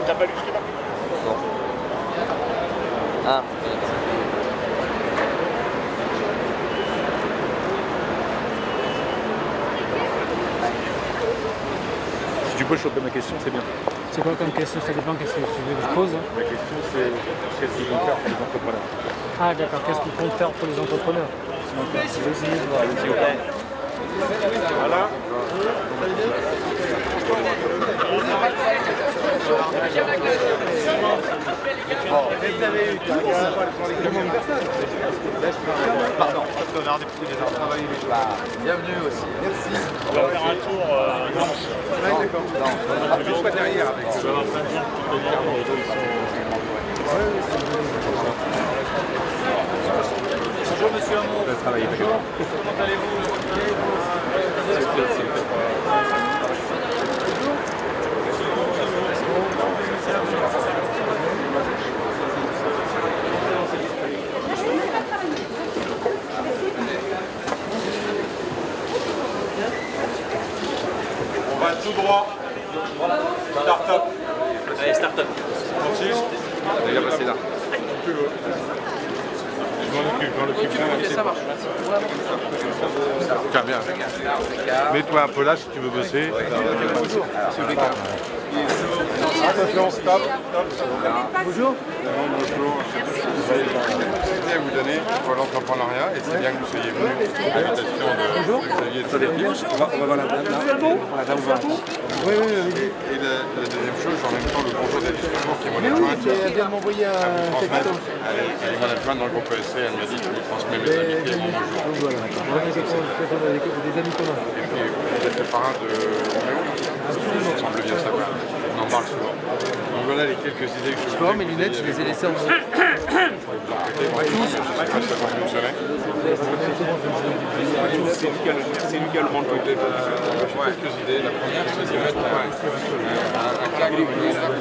T'as pas lu ce qui est marqué? Non. Ah. Si tu peux choper ma question, c'est bien. C'est quoi comme question? Ça dépend qu'est-ce que tu veux que je pose. Ma question, c'est qu'est-ce qu'ils vont faire pour les entrepreneurs? Ah d'accord, qu'est-ce qu'ils comptent faire pour les entrepreneurs? Voilà. Pardon, parce qu'on a rendez-vous des heures de travail. Bienvenue aussi. Merci. On va faire un tour Nantes. Ouais, d'accord. Je suis pas derrière avec ça. Bonjour monsieur Hamon. Bonjour. Comment allez-vous? On va tout droit. Start-up. Allez, start-up. Francis. Déjà passé là. Je m'en occupe bien. Ça marche. Tiens, bien. Mets-toi un peu là si tu veux bosser. Attention, stop. Bonjour. Bonjour. J'ai une idée à vous donner pour l'entrepreneuriat et c'est bien que vous soyez venus. L'invitation de Xavier de l'équipe. On va voir la dame là. La dame va. Oui, oui, oui. Et la deuxième chose, en même temps, le bonjour d'Alice Lecourt qui est mon Mais oui, adjointe. elle vient de m'envoyer un texto. Elle est mon adjointe dans le groupe ESC, elle m'a dit que je lui transmets mes amitiés et mon bonjour. Donc voilà, d'accord. On a des amis communs. Et puis vous êtes le parrain de Roméo, ça me semble bien savoir. On en parle souvent. Donc voilà les quelques idées que je Tu vois, mes lunettes, je les ai laissées en dessous. je sais pas si ça va fonctionner. C'est lui qui a le manteau. Quelques idées. La première, c'est de mettre un cadre qui est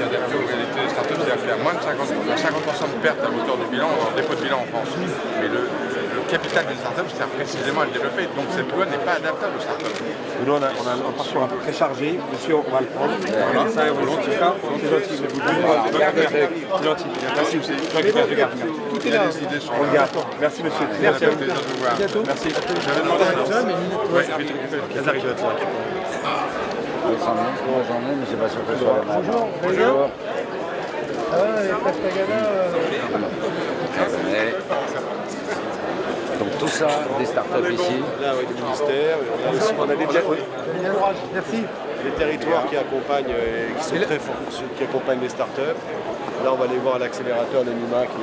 adapté aux réalités des startups, c'est-à-dire qu'il y a moins de 50% de pertes à l'auteur du bilan, dans le dépôt de bilan en France. Mais le capital d'une startup sert précisément à le développer, donc cette loi n'est pas adaptable aux startups. Nous, on a un parcours un peu très chargé. Monsieur, on va le prendre. Voilà, ça, volontiers. C'est gentil. C'est gentil. Merci aussi. Tout est là. Les idées sont On là. le garde. Merci, monsieur. Merci à vous. Plaisir de vous voir. Bientôt. Merci. J'avais demandé à Lazare, il doit être là. J'en ai, mais c'est pas sûr que ce soit la même. Bonjour, vous allez bien? Ah ouais, les frères Tagada. Donc tout ça, des startups ici. Là, oui, du ministère. On a des Merci. des territoires qui accompagnent, qui sont très forts, qui accompagnent les startups. Là, on va aller voir l'accélérateur de NUMA qui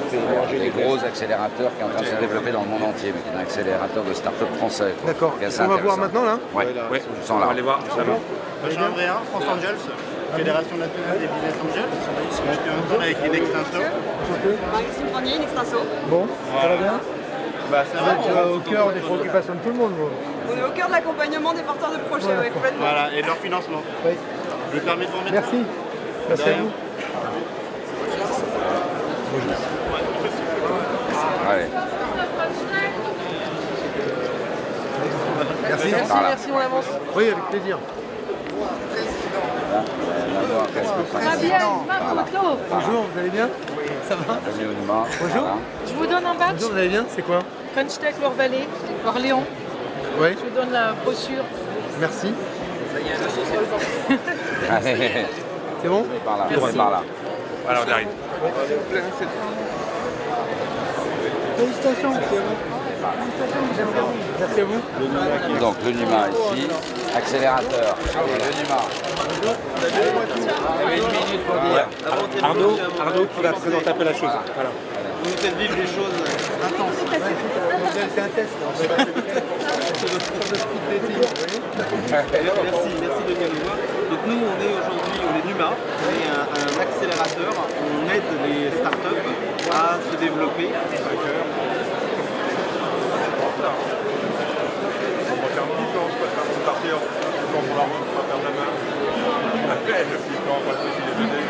fait émerger Des gros accélérateurs qui est en train de se développer dans le monde entier, mais qui est un accélérateur de start-up français. D'accord. Qui est assez On va voir intéressant. maintenant là. Ouais, Ouais, ils sont là. aller voir. Jean Andréa, France Angels, Fédération nationale des business angels. Je suis en tour avec une extinso. Maxime Fournier, Nextinso. Bon, ça va bien? Bah, ça va, Vous êtes au cœur des préoccupations de tout le monde, vous. On est au cœur de l'accompagnement des porteurs de projets, ouais, complètement. Voilà, et de leur financement. Oui. Je me permets de vous remettre. Merci. Merci à vous. Allez. Merci. Par là. Merci, on avance. Oui, avec plaisir. Bonjour, vous allez bien? Ça va? Bienvenue au Numa. Bonjour. Voilà. Je vous donne un badge, Bonjour, vous allez bien? C'est quoi? French Tech Loire-Vallée, Orléans. Oui, Je vous donne la brochure. merci. Allez, C'est bon? par là. Merci. Par là. Alors on arrive. Félicitations, monsieur. Merci à vous. Donc le Numa ici, accélérateur. Allez, le Numa. Arnaud qui va présenter un peu la chose. Voilà. Vous nous faites vivre des choses intenses. C'est un test. Merci de venir nous voir. Donc nous, on est Numa, on est un accélérateur, on aide les startups à se développer. On va faire un petit temps, on va faire une partie, on va la route, on va faire la main. Après, le petit temps, on va se laisser les aider.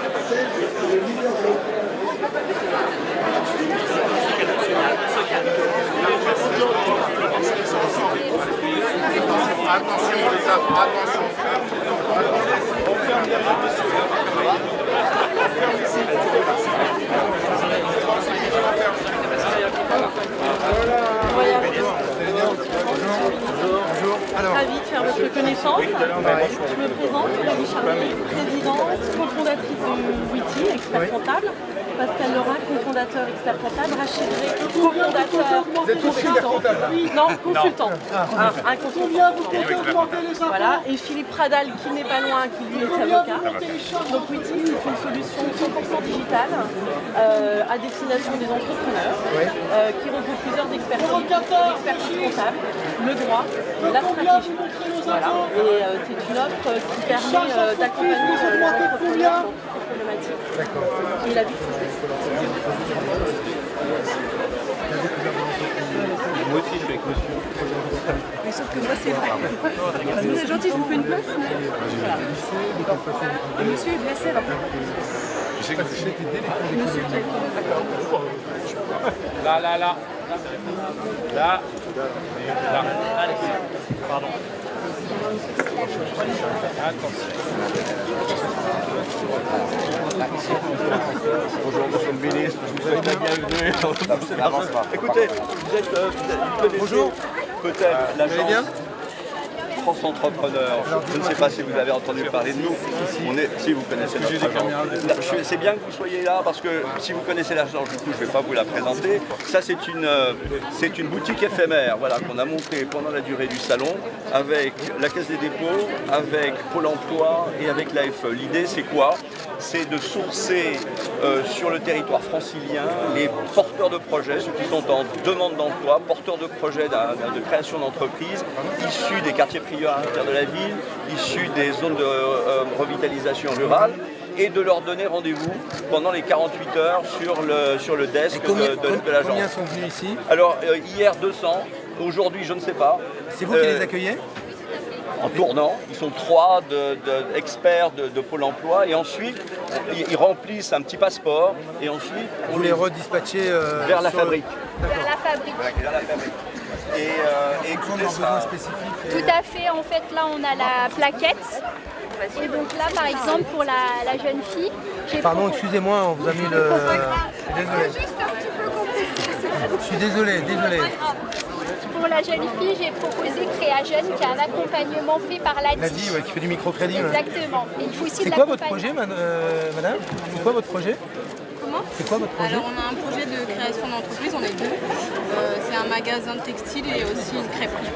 Merci. Attention, les amis, attention. Ravie de faire votre connaissance. Je me présente, Aurélie Charlier, présidente, cofondatrice de Witty, expert comptable. Pascal Lorrain, cofondateur, expert comptable. Rachid Gray, cofondateur, consultant. Non, consultant. Un consultant. Voilà. Et Philippe Pradal, qui n'est pas loin, qui lui est avocat. Donc Witty, c'est une solution 100% digitale à destination des entrepreneurs qui regroupe plusieurs expertises. L'expertise comptable, le droit, la stratégie. Voilà. Et c'est une offre qui permet d'accompagner les entrepreneurs dans toutes ces problématiques. Et la vie Moi aussi, je suis avec monsieur. Mais sauf que moi, c'est vrai. Vous êtes gentil, je vous fais une place. Voilà. Et monsieur est blessé, là. Monsieur qui est d'accord. Là. Là. Allez, pardon. Bonjour monsieur le ministre, je vous souhaite la bienvenue. Écoutez, vous êtes Bonjour. Peut-être l'agence France Entrepreneur. Je ne sais pas si vous avez entendu parler de nous. Si vous connaissez notre agence. C'est bien que vous soyez là parce que si vous connaissez l'agence, du coup, je ne vais pas vous la présenter. Ça, c'est une boutique éphémère, voilà, qu'on a montée pendant la durée du salon avec la Caisse des dépôts, avec Pôle emploi et avec l'AFE. L'idée, c'est quoi? C'est de sourcer sur le territoire francilien les porteurs de projets, ceux qui sont en demande d'emploi, porteurs de projets de création d'entreprise, issus des quartiers prioritaires de la ville, issus des zones de revitalisation rurale, et de leur donner rendez-vous pendant les 48 heures sur le desk de l'agence. Combien sont venus ici? Alors, hier 200, aujourd'hui je ne sais pas. C'est vous qui les accueillez? En tournant, ils sont 3 experts de Pôle emploi et ensuite ils remplissent un petit passeport et ensuite vous les redispatchez vers la fabrique. Vers la fabrique. Vers la fabrique. Et écoutez besoins spécifiques. Tout à fait, en fait là on a la plaquette. Et donc là par exemple pour la jeune fille. Pardon, excusez-moi, on vous a mis le. Désolé. Je suis désolé. Pour la jeune fille, j'ai proposé Créajeune, qui est un accompagnement fait par l'ADI. L'ADI, qui fait du microcrédit. Exactement. Et il faut aussi c'est quoi votre projet, madame? C'est quoi votre projet? Comment? C'est quoi votre projet? Alors on a un projet de création d'entreprise, on est deux. C'est un magasin de textile et aussi une crêperie.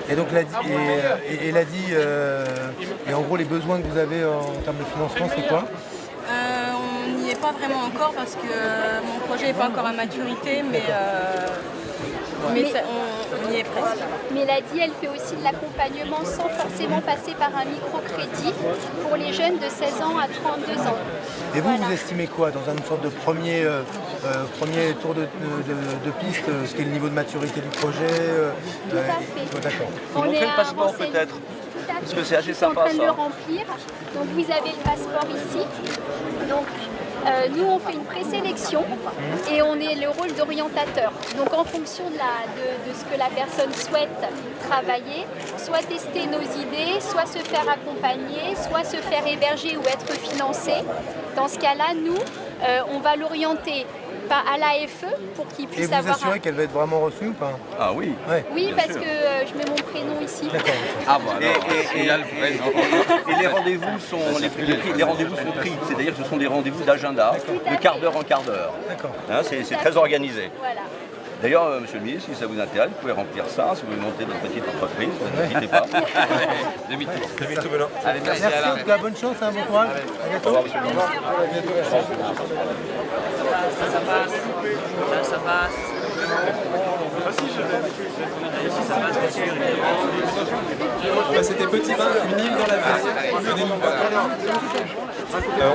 Et donc l'ADI, et en gros les besoins que vous avez en termes de financement, c'est quoi? On n'y est pas vraiment encore parce que mon projet n'est pas encore à maturité, mais on y est presque. Mais l'ADI, elle fait aussi de l'accompagnement sans forcément passer par un microcrédit pour les jeunes de 16 ans à 32 ans. Et vous, vous estimez quoi dans une sorte de premier tour de piste, ce qui est le niveau de maturité du projet? Tout à fait. D'accord. Vous montrez le passeport peut-être? Parce que c'est assez sympa ça. Je suis en train de le remplir. Donc vous avez le passeport ici. Donc nous on fait une présélection et on est le rôle d'orientateur. Donc en fonction de ce que la personne souhaite travailler, soit tester nos idées, soit se faire accompagner, soit se faire héberger ou être financé. Dans ce cas-là, nous, on va l'orienter à l'AFE pour qu'il puisse avoir... Et vous assurez qu'elle va être vraiment reçue ou pas? Ah oui. Ouais. Oui, parce que je mets mon prénom ici. D'accord. Ah bon, et les rendez-vous sont rendez-vous sont pris, c'est-à-dire que ce sont des rendez-vous d'agenda, de quart d'heure en quart d'heure. D'accord. Hein, c'est très organisé. Voilà. D'ailleurs, monsieur le ministre, si ça vous intéresse, vous pouvez remplir ça, si vous voulez monter votre petite entreprise, n'hésitez pas. Demi-tour maintenant. Allez, merci. Merci en tout cas, bonne chance, bon courage. À bientôt. Au revoir, monsieur le ministre. Ça passe. C'était Petit Bain, une île dans la mer.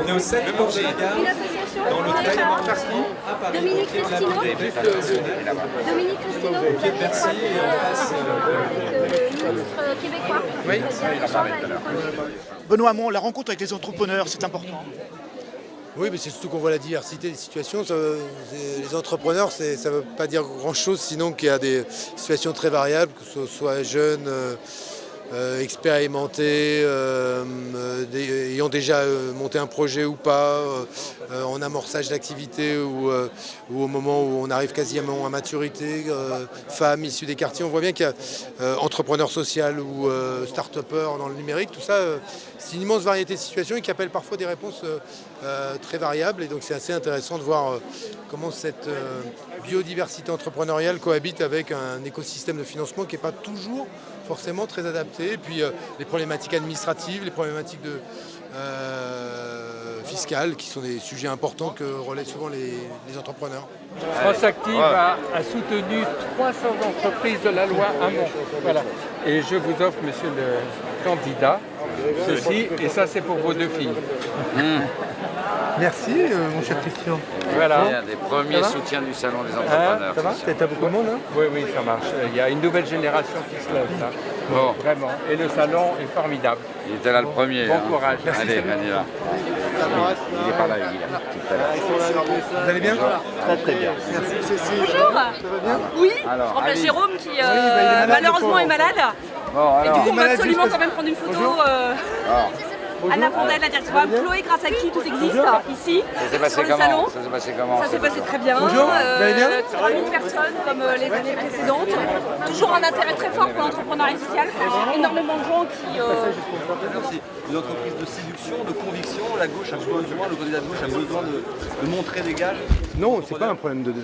On est au 7 Porte des Gares, dans l'hôtel Marmorski, à Paris. Dominique Cristino. Dominique Cristino, vous avez Bercy et en face. le ministre québécois. Oui. Benoît Hamon, la rencontre avec les entrepreneurs, c'est important. Oui, mais c'est surtout qu'on voit la diversité des situations. Les entrepreneurs, ça ne veut pas dire grand-chose, sinon qu'il y a des situations très variables, que ce soit jeunes, expérimentés, ayant déjà monté un projet ou pas, en amorçage d'activité ou au moment où on arrive quasiment à maturité, femmes issues des quartiers. On voit bien qu'il y a entrepreneurs sociaux ou start-upers dans le numérique. Tout ça, c'est une immense variété de situations et qui appelle parfois des réponses très variables. Et donc c'est assez intéressant de voir comment cette biodiversité entrepreneuriale cohabite avec un écosystème de financement qui n'est pas toujours forcément très adapté. Et puis les problématiques administratives, les problématiques fiscales, qui sont des sujets importants que relaient souvent les entrepreneurs. France Active a soutenu 300 entreprises de la loi Hamon. Voilà. Et je vous offre, monsieur le candidat, ceci, et ça c'est pour vos 2 filles. Merci, mon cher Christian. Voilà. C'est un des premiers soutiens du Salon des entrepreneurs. Ça va? T'as beaucoup de monde là? Oui, ça marche. Il y a une nouvelle génération qui se lève là. Bon. Vraiment. Et le salon est formidable. Il était là le premier. Bon courage. Merci, allez, on y va. Il est par là, il est là, tout à l'heure. Vous allez bien? Très bien. Merci Cécile. Bonjour. Ça va bien? Oui, Alors, je remplace Ali. Jérôme qui le malheureusement est malade. Bon, Et alors. du coup, on va malade absolument juste quand même prendre une photo. Alors, Anna Fondel, la directrice programme, Chloé, grâce à qui tout existe ici, ça s'est passé sur le comment? salon. Ça s'est passé comment? Ça s'est passé très bien. Bonjour, vous allez bien? 3000 personnes comme les années précédentes. Toujours un intérêt très fort pour l'entrepreneuriat social. Énormément de gens qui... C'est une entreprise de séduction, de conviction. La gauche a besoin, le candidat de gauche a besoin de montrer des gages. Non, c'est pas un problème de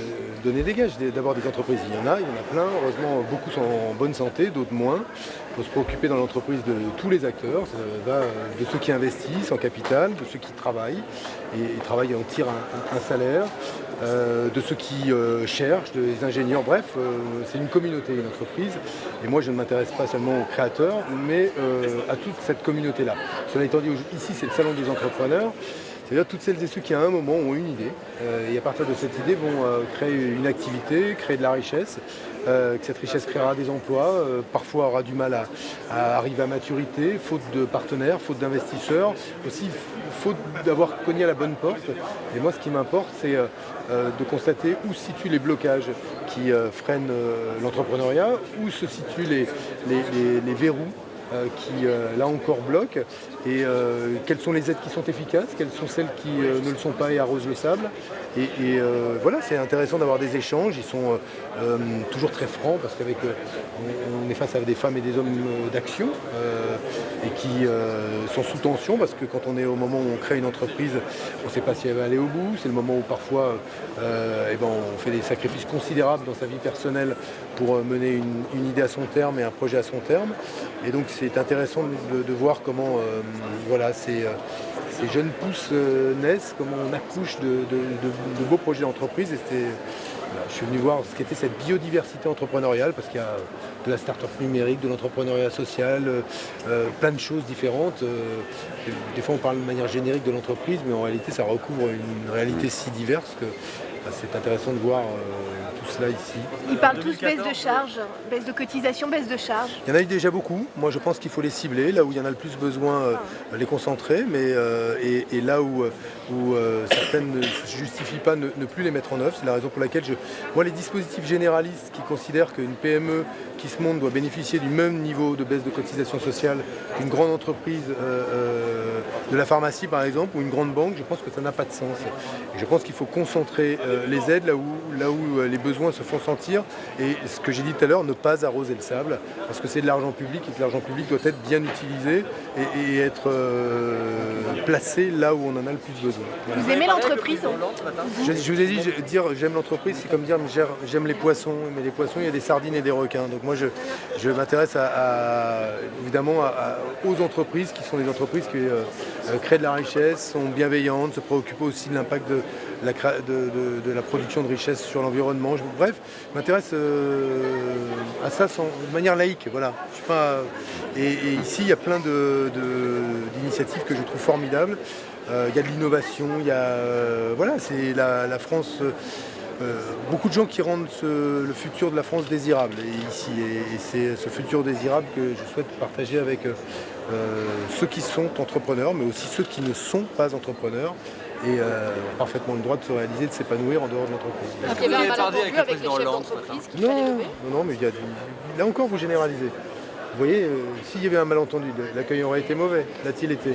donner des gages. D'abord des entreprises, il y en a plein. Heureusement, beaucoup sont en bonne santé, d'autres moins. Il faut se préoccuper dans l'entreprise de tous les acteurs. Ça va de ceux qui investissent en capital, de ceux qui travaillent et travaillent et en tirent un salaire, de ceux qui cherchent, des ingénieurs. Bref, c'est une communauté, une entreprise. Et moi, je ne m'intéresse pas seulement aux créateurs, mais à toute cette communauté-là. Cela étant dit, ici, c'est le salon des entrepreneurs. C'est-à-dire toutes celles et ceux qui à un moment ont une idée et à partir de cette idée vont créer une activité, créer de la richesse, que cette richesse créera des emplois, parfois aura du mal à arriver à maturité, faute de partenaires, faute d'investisseurs, aussi faute d'avoir cogné à la bonne porte. Et moi ce qui m'importe c'est de constater où se situent les blocages qui freinent l'entrepreneuriat, où se situent les verrous qui là encore bloquent et quelles sont les aides qui sont efficaces, quelles sont celles qui ne le sont pas et arrosent le sable. Et voilà, c'est intéressant d'avoir des échanges, ils sont toujours très francs parce qu'avec on est face à des femmes et des hommes d'action et qui sont sous tension parce que quand on est au moment où on crée une entreprise, on ne sait pas si elle va aller au bout, c'est le moment où parfois on fait des sacrifices considérables dans sa vie personnelle pour mener une idée à son terme et un projet à son terme. Et donc c'est intéressant de voir comment ces jeunes pousses naissent, comment on accouche de beaux projets d'entreprise. Et je suis venu voir ce qu'était cette biodiversité entrepreneuriale, parce qu'il y a de la start-up numérique, de l'entrepreneuriat social, plein de choses différentes. Des fois on parle de manière générique de l'entreprise, mais en réalité ça recouvre une réalité si diverse que c'est intéressant de voir tout cela ici. Ils parlent tous baisse de charges, baisse de cotisation, baisse de charges. Il y en a eu déjà beaucoup. Moi, je pense qu'il faut les cibler, là où il y en a le plus besoin, les concentrer, mais et là où certaines ne se justifient pas, ne plus les mettre en œuvre. C'est la raison pour laquelle moi, les dispositifs généralistes qui considèrent qu'une PME qui se monte doit bénéficier du même niveau de baisse de cotisation sociale qu'une grande entreprise de la pharmacie, par exemple, ou une grande banque, je pense que ça n'a pas de sens. Et je pense qu'il faut concentrer les aides là où les besoins se font sentir, et ce que j'ai dit tout à l'heure, ne pas arroser le sable, parce que c'est de l'argent public et que l'argent public doit être bien utilisé et être placé là où on en a le plus besoin. Voilà. Vous aimez l'entreprise? Je vous ai dit, dire j'aime l'entreprise, c'est comme dire j'aime les poissons, mais les poissons, il y a des sardines et des requins. Donc moi je m'intéresse évidemment aux entreprises qui sont des entreprises qui créent de la richesse, sont bienveillantes, se préoccupent aussi de l'impact de la production de richesse sur l'environnement. Bref, je m'intéresse à ça de manière laïque. Voilà. Je suis pas, et ici, il y a plein d'initiatives que je trouve formidables. Il y a de l'innovation, il y a c'est la France. Beaucoup de gens qui rendent le futur de la France désirable ici, et c'est ce futur désirable que je souhaite partager avec ceux qui sont entrepreneurs, mais aussi ceux qui ne sont pas entrepreneurs et ont parfaitement le droit de se réaliser, de s'épanouir en dehors de l'entreprise. Est-ce qu'il y avait un malentendu avec le président Hollande ce matin? Non, mais là encore vous généralisez. Vous voyez, s'il y avait un malentendu, l'accueil aurait été mauvais. L'a-t-il été?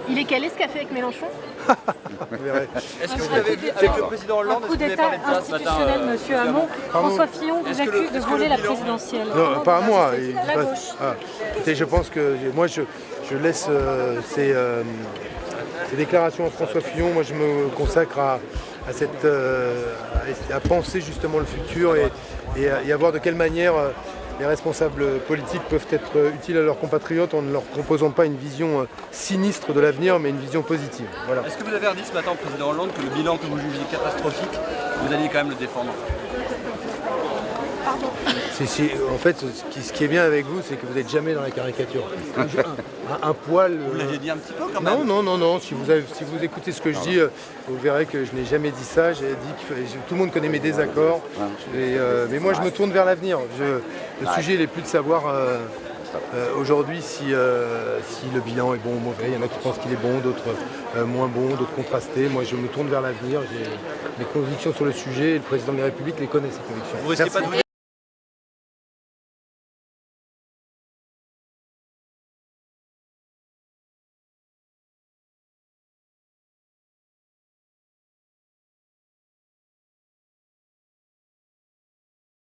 Il est calé ce qu'a fait avec Mélenchon? Vous verrez. Est-ce que vous avez vu avec le président Hollande, Un coup d'État institutionnel, monsieur Hamon. François Fillon vous accuse de voler la présidentielle. Non, pas à moi. À la gauche. Écoutez, je pense que moi, je laisse ces déclarations à François Fillon. Moi, je me consacre à penser justement le futur et à voir de quelle manière les responsables politiques peuvent être utiles à leurs compatriotes en ne leur proposant pas une vision sinistre de l'avenir, mais une vision positive. Voilà. Est-ce que vous avez redit ce matin au président Hollande que le bilan que vous jugez catastrophique, vous alliez quand même le défendre? En fait, ce qui est bien avec vous, c'est que vous n'êtes jamais dans la caricature. Un poil... Vous l'aviez dit un petit peu quand même. Non. Si vous écoutez ce que je dis, vous verrez que je n'ai jamais dit ça. J'ai dit que tout le monde connaît mes désaccords. Mais moi, je me tourne vers l'avenir. Le sujet, il n'est plus de savoir aujourd'hui si le bilan est bon ou mauvais. Il y en a qui pensent qu'il est bon, d'autres moins bon, d'autres contrastés. Moi, je me tourne vers l'avenir. J'ai mes convictions sur le sujet et le président de la République les connaît, ces convictions. Vous risquez pas de vous